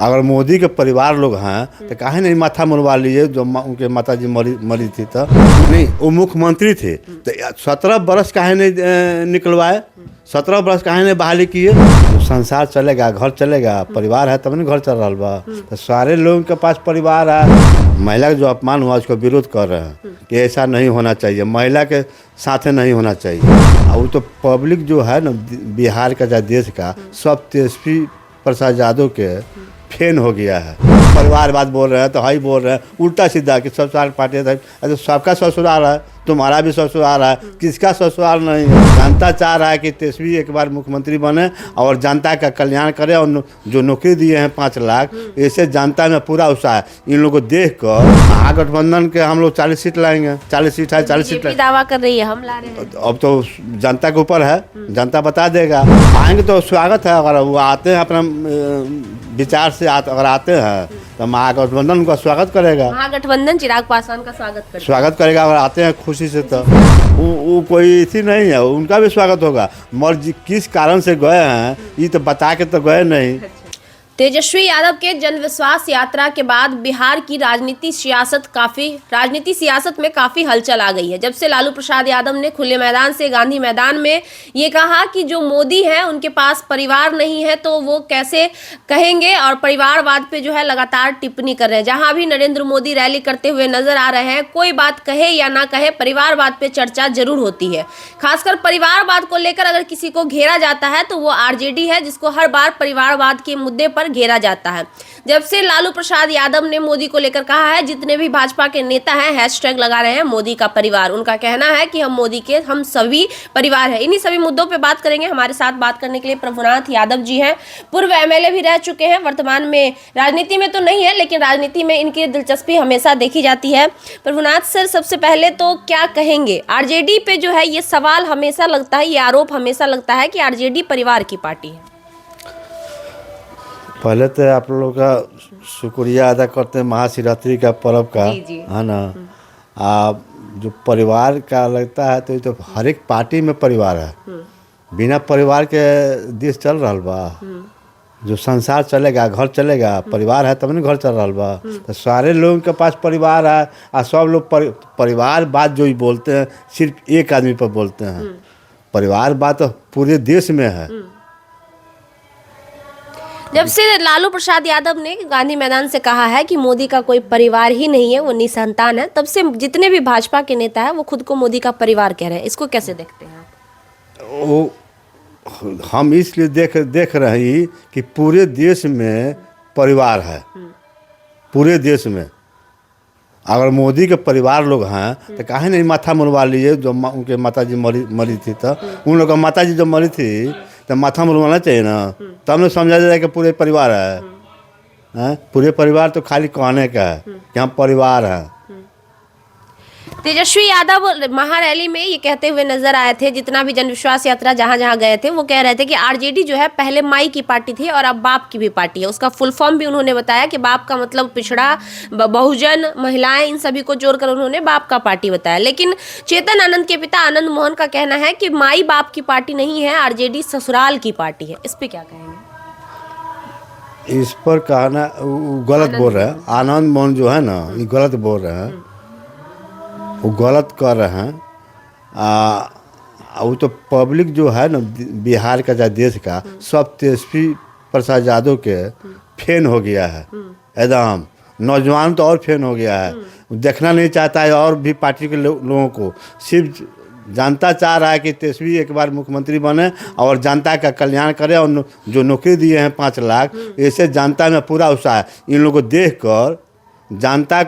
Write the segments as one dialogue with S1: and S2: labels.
S1: अगर मोदी के परिवार लोग हैं तो काहे नहीं माथा मुड़वा लिए जो उनके माता जी मरी थी तो नहीं, वो मुख्यमंत्री थे तो 17 बरस काहे नहीं निकलवाए, 17 बरस काहे नहीं बहाली किए। तो संसार चलेगा, घर चलेगा, परिवार है तब नहीं घर चल रहा बा। तो सारे लोगों के पास परिवार है। महिला का जो अपमान हुआ उसको विरोध कर रहे हैं कि ऐसा नहीं होना चाहिए, महिला के साथ नहीं होना चाहिए। और वो तो पब्लिक जो है ना बिहार का या देश का सब तेजस्वी प्रसाद यादव के फैन हो गया है। परिवारवाद बोल रहे हैं तो हाई बोल रहे हैं उल्टा सीधा कि ससुराल पार्टी है तो सबका ससुराल है, तुम्हारा भी ससुराल है, किसका ससुराल नहीं है। जनता चाह रहा है कि तेजस्वी एक बार मुख्यमंत्री बने और जनता का कल्याण करे और जो नौकरी दिए हैं 5 लाख, ऐसे जनता में पूरा उत्साह है। इन लोगों को देख कर महागठबंधन के हम लोग 40 सीट लाएंगे, 40 सीट है, 40 सीट
S2: दावा कर रही है, हम ला रहे हैं।
S1: अब तो जनता के ऊपर है, जनता बता देगा। आएंगे तो स्वागत है, अगर वो आते हैं अपना विचार से अगर आते हैं तो महागठबंधन उनका स्वागत करेगा।
S2: महागठबंधन चिराग पासवान का स्वागत
S1: करेगा अगर आते हैं खुशी से। तो वो कोई इसी नहीं है, उनका भी स्वागत होगा। मर्जी किस कारण से गए हैं ये तो बता के तो गए नहीं।
S2: तेजस्वी यादव के जन विश्वास यात्रा के बाद बिहार की राजनीति सियासत में काफी हलचल आ गई है। जब से लालू प्रसाद यादव ने खुले मैदान से गांधी मैदान में ये कहा कि जो मोदी है उनके पास परिवार नहीं है तो वो कैसे कहेंगे, और परिवारवाद पे जो है लगातार टिप्पणी कर रहे हैं। जहां भी नरेंद्र मोदी रैली करते हुए नजर आ रहे हैं, कोई बात कहे या ना कहे परिवारवाद पे चर्चा जरूर होती है। खासकर परिवारवाद को लेकर अगर किसी को घेरा जाता है तो वो आरजेडी है, जिसको हर बार परिवारवाद के मुद्दे पर घेरा जाता है। जब से लालू प्रसाद यादव ने मोदी को लेकर कहा है, जितने भी भाजपा के नेता हैं हैशटैग लगा रहे हैं मोदी का परिवार। उनका कहना है कि हम मोदी के हम सभी परिवार है। इन्हीं सभी मुद्दों पे बात करेंगे। हमारे साथ बात करने के लिए प्रभुनाथ यादव जी हैं, पूर्व एमएलए भी रह चुके हैं, वर्तमान में राजनीति में तो नहीं है लेकिन राजनीति में इनकी दिलचस्पी हमेशा देखी जाती है। प्रभुनाथ सर, सबसे पहले तो क्या कहेंगे, आरजेडी पे जो है ये सवाल हमेशा लगता है, ये आरोप हमेशा लगता है कि आरजेडी परिवार की पार्टी है।
S1: पहले तो आप लोगों का शुक्रिया अदा करते हैं महाशिवरात्रि का पर्व का, है ना। जो परिवार का लगता है तो ये तो हर एक पार्टी में परिवार है। बिना परिवार के देश चल रहा बा, जो संसार चलेगा, घर चलेगा, परिवार है तब नहीं घर चल रहा बा। तो सारे लोगों के पास परिवार है और सब लोग परिवार बात जो ही बोलते हैं सिर्फ एक आदमी पर बोलते हैं। परिवार बात तो पूरे देश में है।
S2: जब से लालू प्रसाद यादव ने गांधी मैदान से कहा है कि मोदी का कोई परिवार ही नहीं है, वो निसंतान है, तब से जितने भी भाजपा के नेता हैं वो खुद को मोदी का परिवार कह रहे हैं। इसको कैसे देखते हैं आप?
S1: वो हम इसलिए देख रहे हैं कि पूरे देश में परिवार है, पूरे देश में। अगर मोदी के परिवार लोग हैं तो काहे नहीं माथा मुड़वा लिए जो उनके माता जी मरी थी तो उन लोग का माता जी जो मरी थी तो माथा मुड़वाना चाहिए ना, तब ने समझा जाए कि पूरे परिवार है। पूरे परिवार तो खाली कहने का है कि हम परिवार हैं।
S2: तेजस्वी यादव महारैली में ये कहते हुए नजर आए थे, जितना भी जनविश्वास यात्रा जहां जहां गए थे वो कह रहे थे कि आरजेडी जो है पहले माई की पार्टी थी और अब बाप की भी पार्टी है। उसका फुल फॉर्म भी उन्होंने बताया कि बाप का मतलब पिछड़ा, बहुजन, महिलाएं, इन सभी को जोड़कर उन्होंने बाप का पार्टी बताया। लेकिन चेतन आनंद के पिता आनंद मोहन का कहना है कि माई बाप की पार्टी नहीं है, आरजेडी ससुराल की पार्टी है। इस पे क्या कहेंगे?
S1: इस पर कहना गलत बोल रहे हैं। आनंद मोहन जो है ना ये गलत बोल रहे हैं, वो गलत कर रहे हैं। वो तो पब्लिक जो है ना बिहार का या देश का सब तेजस्वी प्रसाद यादव के फैन हो गया है। एकदम नौजवान तो और फैन हो गया है, देखना नहीं चाहता है और भी पार्टी के लोगों को। सिर्फ जनता चाह रहा है कि तेजस्वी एक बार मुख्यमंत्री बने और जनता का कल्याण करे और जो नौकरी दिए हैं 5 लाख, ऐसे जनता में पूरा उत्साह है। इन लोगों को देखकर, जनता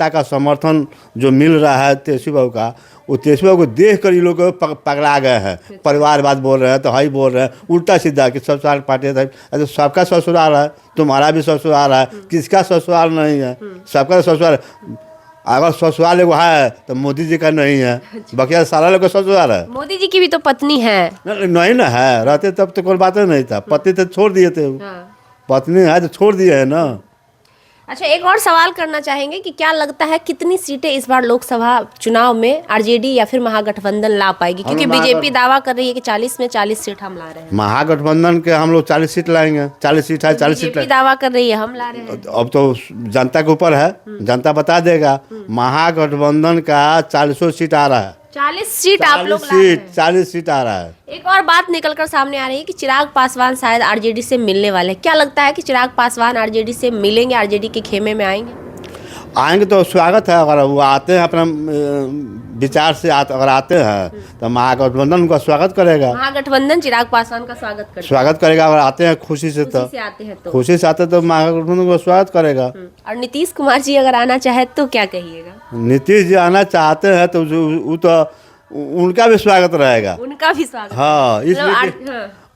S1: का समर्थन जो मिल रहा है तेजस्वी बाबू का, वो तेजस्वी बाबू को देख कर ये लोग पगला गए हैं। परिवारवाद बोल रहे हैं तो हाई बोल रहे हैं उल्टा सीधा कि ससुराल पार्टी है तो सबका ससुराल है, तुम्हारा भी ससुराल है, किसका ससुराल नहीं है, सबका ससुराल। अगर ससुराल एगो है तो मोदी जी का नहीं है, बाकी सारा लोग का ससुराल है।
S2: मोदी जी की भी तो पत्नी है।
S1: नहीं ना है, रहते तब तो कोई बात नहीं था। पति तो छोड़ दिए थे, पत्नी है तो छोड़ दिए है ना।
S2: अच्छा, एक और सवाल करना चाहेंगे कि क्या लगता है कितनी सीटें इस बार लोकसभा चुनाव में आरजेडी या फिर महागठबंधन ला पाएगी? क्योंकि बीजेपी दावा कर रही है कि 40 में 40 सीट हम ला रहे हैं।
S1: महागठबंधन के हम लोग 40 सीट लाएंगे, 40 सीट है, 40 सीट
S2: बीजेपी दावा कर रही है हम ला रहे हैं।
S1: अब तो जनता के ऊपर है, जनता बता देगा। महागठबंधन का 40 सीट आ रहा है,
S2: 40 सीट आप लोग ला रहे हैं।
S1: 40 सीट आ रहा है।
S2: एक और बात निकलकर सामने आ रही है कि चिराग पासवान शायद आरजेडी से मिलने वाले हैं। क्या लगता है कि चिराग पासवान आरजेडी से मिलेंगे, आरजेडी के खेमे में आएंगे?
S1: आएंगे तो स्वागत है। अगर वो आते हैं अपना विचार से अगर आते हैं तो महागठबंधन उनका स्वागत करेगा।
S2: महागठबंधन चिराग पासवान का स्वागत
S1: करेगा। अगर आते हैं खुशी से तो
S2: आते हैं तो
S1: खुशी से आते तो महागठबंधन का स्वागत करेगा।
S2: और नीतीश कुमार जी अगर आना चाहे तो क्या कहिएगा?
S1: नीतीश जी आना चाहते हैं तो वो तो उनका भी स्वागत रहेगा।
S2: उनका भी स्वागत।
S1: हाँ, इसलिए
S2: हाँ।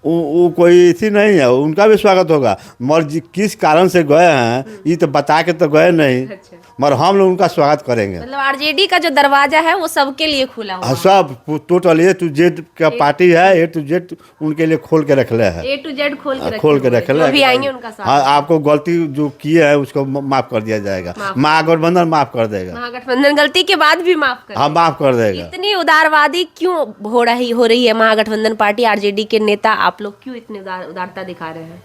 S1: वो कोई इसी नहीं है, उनका भी स्वागत होगा। मगर किस कारण से गए हैं ये तो बता के तो गए नहीं,
S2: अच्छा।
S1: मगर हम लोग उनका स्वागत करेंगे।
S2: मतलब आरजेडी का जो दरवाजा है वो सबके लिए खुला हुआ है।
S1: सब टोटल A to Z का पार्टी है, A to Z उनके लिए खोल के रख ले है,
S2: A to Z खोल के
S1: रख ले।
S2: जो भी आएंगे उनका स्वागत।
S1: हाँ, आपको गलती जो किए है उसको माफ कर दिया जाएगा। महागठबंधन माफ कर देगा।
S2: महागठबंधन गलती के बाद भी माफ कर,
S1: हाँ, माफ कर देगा।
S2: इतनी उदारवादी क्यों हो रही है महागठबंधन पार्टी? आरजेडी के नेता आप लोग क्यों इतनी उदारता दिखा रहे हैं?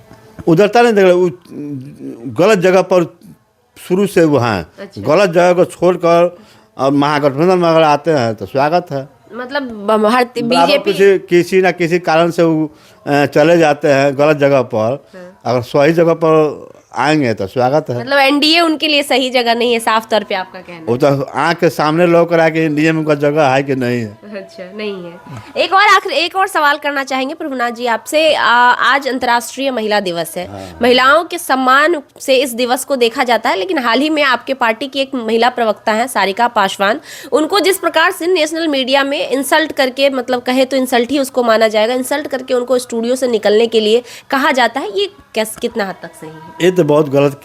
S1: उधरता नहीं देख रहे, गलत जगह पर शुरू से वो हैं।
S2: अच्छा।
S1: गलत जगह को छोड़कर और महागठबंधन में अगर आते हैं तो स्वागत है।
S2: मतलब हर बीजेपी
S1: किसी ना किसी कारण से वो चले जाते हैं गलत जगह पर। अगर सही जगह पर आएंगे तो स्वागत है।
S2: मतलब एनडीए उनके लिए सही जगह नहीं है, साफ तौर पे आपका कहना है।
S1: वो तो आँख के सामने लोग रहा कि एनडीए में उनका जगह है कि नहीं है।
S2: अच्छा, नहीं है। एक और सवाल करना चाहेंगे प्रभुनाथ जी आपसे। आज अंतर्राष्ट्रीय महिला दिवस है। महिलाओं के सम्मान से इस दिवस को देखा जाता है, लेकिन हाल ही में आपके पार्टी की एक महिला प्रवक्ता है सारिका पासवान, उनको जिस प्रकार से नेशनल मीडिया में इंसल्ट करके, मतलब कहे तो इंसल्ट ही उसको माना जाएगा, इंसल्ट करके उनको स्टूडियो से निकलने के लिए कहा जाता है, ये कितना हद तक सही है?
S1: ये तो बहुत गलत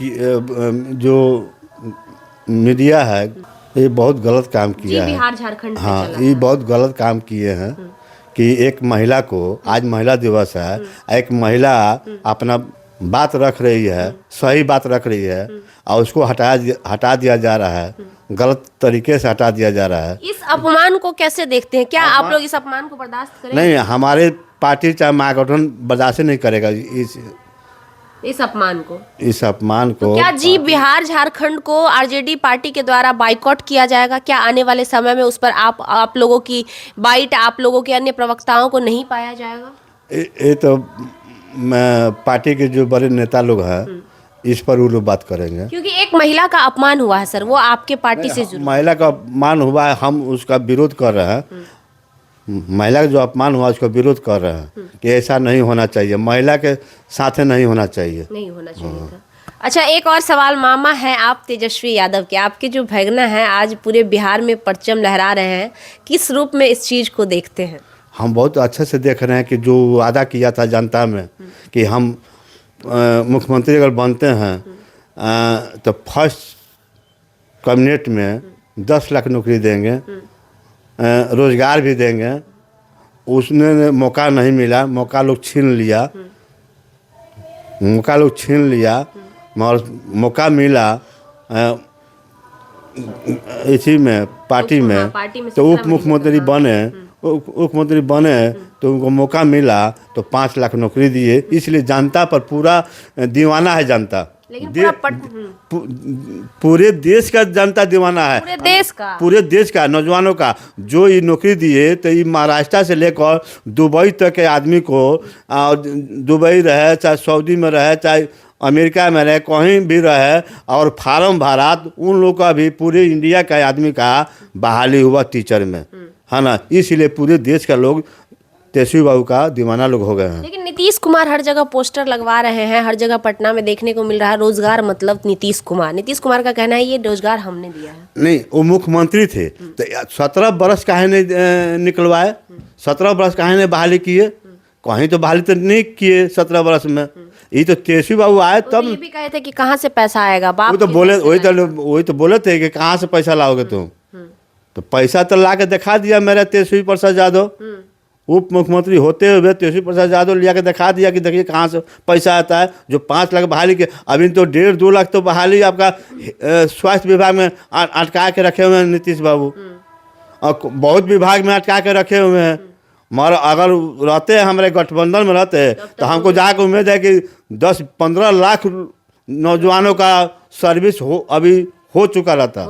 S1: जो मीडिया है ये बहुत गलत काम किया है।
S2: बिहार झारखंड में
S1: हाँ,
S2: चला
S1: ये बहुत गलत काम किए हैं कि एक महिला को, आज महिला दिवस है, एक महिला अपना बात रख रही है, सही बात रख रही है और उसको हटा दिया जा रहा है, गलत तरीके से हटा दिया जा रहा है।
S2: इस अपमान को कैसे देखते हैं? क्या आप लोग इस अपमान को बर्दाश्त करेंगे?
S1: नहीं, हमारे पार्टी चाहे महागठबंधन बर्दाश्त नहीं करेगा
S2: इस अपमान को।
S1: तो
S2: क्या जी बिहार झारखंड को आरजेडी पार्टी के द्वारा बाइकआउट किया जाएगा? क्या आने वाले समय में उस पर आप लोगों की बाइट, आप लोगों के अन्य प्रवक्ताओं को नहीं पाया जाएगा?
S1: ये तो पार्टी के जो बड़े नेता लोग हैं इस पर वो लोग बात करेंगे।
S2: क्योंकि एक महिला का अपमान हुआ है सर, वो आपके पार्टी से जुड़ी।
S1: महिला का अपमान हुआ है, हम उसका विरोध कर रहे हैं। महिला का जो अपमान हुआ उसका विरोध कर रहे हैं कि ऐसा नहीं होना चाहिए, महिला के साथ नहीं होना चाहिए,
S2: नहीं होना चाहिए था। अच्छा, एक और सवाल। मामा हैं आप तेजस्वी यादव के, आपके जो भगना हैं आज पूरे बिहार में परचम लहरा रहे हैं, किस रूप में इस चीज़ को देखते हैं?
S1: हम बहुत अच्छे से देख रहे हैं कि जो वादा किया था जनता में कि हम मुख्यमंत्री अगर बनते हैं तो फर्स्ट कैबिनेट में 10 लाख नौकरी देंगे, रोजगार भी देंगे। उसने मौका नहीं मिला, मौका लोग छीन लिया, मगर मौका मिला इसी में पार्टी में तो उप मुख्यमंत्री बने तो उनको मौका मिला तो 5 लाख नौकरी दिए। इसलिए जनता पर पूरा दीवाना है जनता, पूरे देश का जनता दीवाना है, पूरे देश का नौजवानों का। जो ये नौकरी दिए तो ये महाराष्ट्र से लेकर दुबई तक के आदमी को, दुबई रहे चाहे सऊदी में रहे चाहे अमेरिका में रहे, कहीं भी रहे, और फार्म भरा, उन लोगों का भी पूरे इंडिया का आदमी का बहाली हुआ टीचर में, है ना। इसलिए पूरे देश का लोग तेजस्वी बाबू का दीवाना लोग हो गए हैं।
S2: लेकिन नीतीश कुमार हर जगह पोस्टर लगवा रहे हैं, हर जगह पटना में देखने को मिल रहा है रोजगार मतलब नीतीश कुमार का कहना है ये रोजगार हमने दिया है। नहीं,
S1: वो मुख्यमंत्री थे तो 17 बरस काहे नहीं निकलवाए, 17 बरस काहे नहीं बहाली किए? कहीं तो बहाली तो नहीं किए 17 बरस में। ये तो तेजस्वी बाबू आए तब
S2: ये भी कहे थे कि कहाँ से पैसा आएगा,
S1: वो तो बोले, वही तो बोले थे कि कहाँ से पैसा लाओगे तुम। तो पैसा तो ला के दिखा दिया मेरा तेजस्वी प्रसाद यादव, उप मुख्यमंत्री होते हुए तेजस्वी प्रसाद यादव लिया के दिखा दिया कि देखिए कहाँ से पैसा आता है। जो 5 लाख बहाली के, अभी तो 1.5-2 लाख तो बहाली आपका स्वास्थ्य विभाग में अटका के रखे हुए हैं नीतीश बाबू, और बहुत विभाग में अटका के रखे हुए हैं। मगर अगर रहते हैं हमारे गठबंधन में रहते हैं तो हमको जाकर उम्मीद है कि 10-15 लाख नौजवानों का सर्विस हो चुका रहता।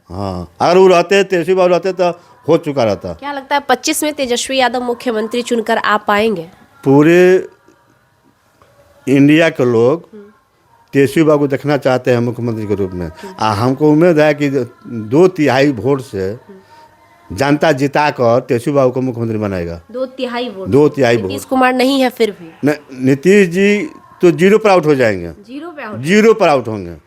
S1: हाँ, अगर वो रहते, तेजस्वी बाबू रहते तो हो चुका रहता।
S2: क्या लगता है 25 में तेजस्वी यादव मुख्यमंत्री चुनकर आ पाएंगे?
S1: पूरे इंडिया के लोग तेजस्वी बाबू देखना चाहते हैं मुख्यमंत्री के रूप में। हमको उम्मीद है कि 2/3 वोट से जनता जिता कर तेजस्वी बाबू को मुख्यमंत्री बनाएगा।
S2: 2/3 वोट?
S1: 2/3 वोट।
S2: नीतीश कुमार नहीं है फिर भी?
S1: नीतीश जी तो 0 पर आउट हो जाएंगे। 0 पर आउट होंगे।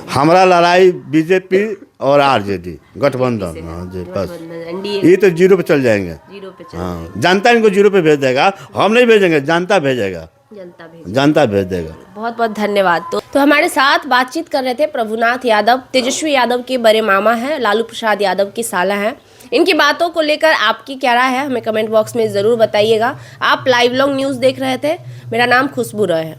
S1: हमारा लड़ाई बीजेपी और आरजेडी गठबंधन, हाँ जी, बस ये तो 0 पे चल जाएंगे। हाँ, जनता इनको 0 पे भेज देगा, हम नहीं भेजेंगे, जनता भेजेगा, जनता भेज देगा।
S2: बहुत बहुत धन्यवाद। तो हमारे साथ बातचीत कर रहे थे प्रभुनाथ यादव, तेजस्वी यादव के बड़े मामा हैं, लालू प्रसाद यादव की साला हैं। इनकी बातों को लेकर आपकी क्या राय है हमें कमेंट बॉक्स में ज़रूर बताइएगा। आप लाइव लॉन्ग न्यूज़ देख रहे थे। मेरा नाम खुशबू रॉय है।